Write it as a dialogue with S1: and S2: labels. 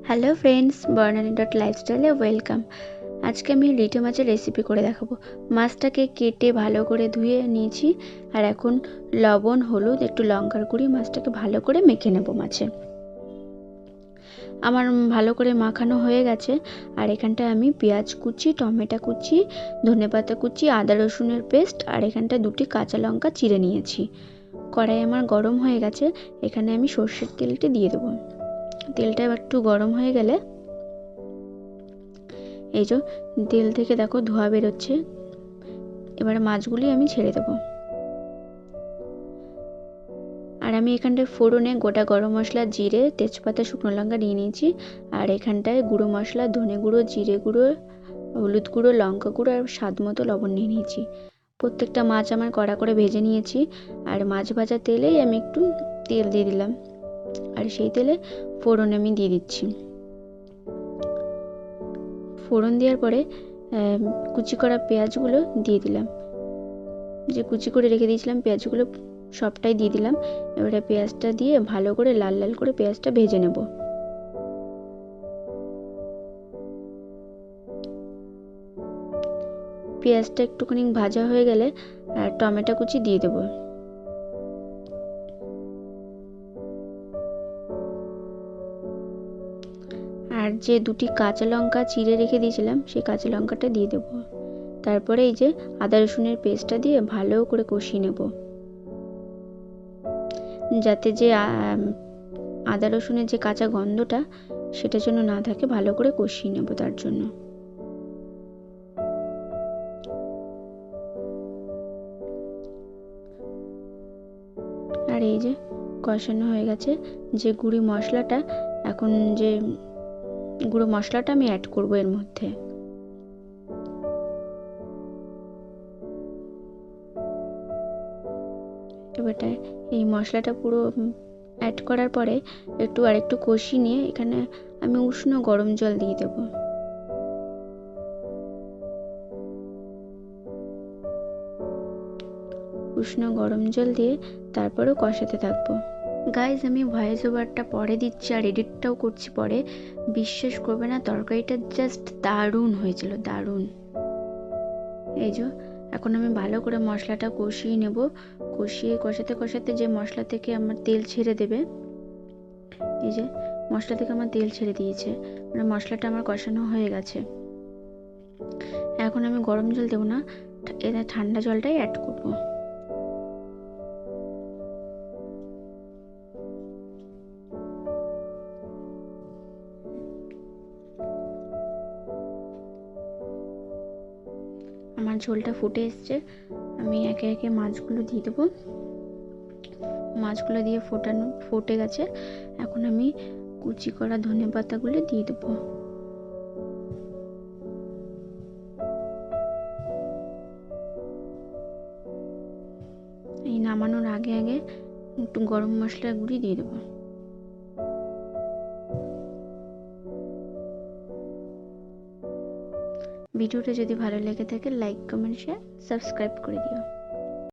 S1: Hello friends, বর্ণালী.লাইফস্টাইলে welcome. আজকে আমি রিঠে মাছের রেসিপি করে দেখাবো। মাছটাকে কেটে ভালো করে ধুয়ে নিয়েছি, আর এখন লবণ, হলুদ, একটু লঙ্কার গুঁড়ি মাছটাকে ভালো করে মেখে নেব মাছে। আমার ভালো করে মাখানো হয়ে গেছে। আর এখানটায় আমি পেঁয়াজ কুচি, টমেটো কুচি, ধনেপাতা কুচি, আদা রসুনের পেস্ট আর এখানটায় 2টি কাঁচা লঙ্কা চিড়ে নিয়েছি। কড়াই আমার গরম হয়ে গেছে, এখানে আমি সর্ষের তেলটা দিয়ে দেবো। তেলটা একটু গরম হয়ে গেলে এই যে তেল থেকে দেখো ধোঁয়া বেরোচ্ছে, এবারে মাছগুলি আমি ছেড়ে দেবো। আর আমি এখানটায় ফোড়নে গোটা গরম মশলা, জিরে, তেজপাতা, শুকনো লঙ্কা নিয়ে নিয়েছি। আর এখানটায় গুঁড়ো মশলা, ধনে গুঁড়ো, জিরে গুঁড়ো, হলুদ গুঁড়ো, লঙ্কা গুঁড়ো আর স্বাদ মতো লবণ নিয়ে নিয়েছি। প্রত্যেকটা মাছ আমার কড়া করে ভেজে নিয়েছি। আর মাছ ভাজা তেলেই আমি একটু তেল দিয়ে দিলাম, আর সেই তেলে ফোড়ন আমি দিয়ে দিচ্ছি। ফোড়ন দেওয়ার পরে কুচি করা পেঁয়াজগুলো দিয়ে দিলাম। যে কুচি করে রেখে দিয়েছিলাম পেঁয়াজগুলো সবটাই দিয়ে দিলাম। এবারে পেঁয়াজটা দিয়ে ভালো করে লাল লাল করে পেঁয়াজটা ভেজে নেব। পেঁয়াজটা একটুখানি ভাজা হয়ে গেলে টমেটো কুচি দিয়ে দেবো। আর যে 2টি কাঁচা লঙ্কা চিড়ে রেখে দিয়েছিলাম সেই কাঁচা লঙ্কাটা দিয়ে দেবো। তারপরে এই যে আদা রসুনের পেস্টটা দিয়ে ভালো করে কষিয়ে নেব, যাতে যে আদা রসুনের যে কাঁচা গন্ধটা সেটা যেন না থাকে, ভালো করে কষিয়ে নেব তার জন্য। আর এই যে কষানো হয়ে গেছে, যে গুঁড়ি মশলাটা, এখন যে গুঁড়ো মশলাটা আমি অ্যাড করব এর মধ্যে। এবারটা এই মশলাটা পুরো অ্যাড করার পরে আরেকটু কষিয়ে নিয়ে এখানে আমি উষ্ণ গরম জল দিয়ে দেব। উষ্ণ গরম জল দিয়ে তারপরেও কষাতে থাকবো। গাইজ, আমি ভয়েস ওভারটা পরে দিচ্ছি আর এডিটটাও করছি পরে। বিশ্বাস করবে না, তরকারিটা জাস্ট দারুণ হয়েছিল, দারুণ। এই যে এখন আমি ভালো করে মশলাটা কষিয়ে নেব। কষাতে কষাতে যে মশলা থেকে আমার তেল ছেড়ে দেবে, এই যে মশলা থেকে আমার তেল ছেড়ে দিয়েছে, মানে মশলাটা আমার কষানো হয়ে গেছে। এখন আমি গরম জল দেবো না, এটা ঠান্ডা জলটাই অ্যাড করব। আমার ঝোলটা ফুটে এসছে, আমি একে একে মাছগুলো দিয়ে দেবো। মাছগুলো দিয়ে ফুটে গেছে, এখন আমি কুচি করা ধনেপাতাগুলো দিয়ে দেবো। এই নামানোর আগে আগে একটু গরম মশলার গুঁড়ি দিয়ে দেবো। ভিডিওটা যদি ভালো লেগে থাকে লাইক, কমেন্ট, শেয়ার, সাবস্ক্রাইব করে দিও।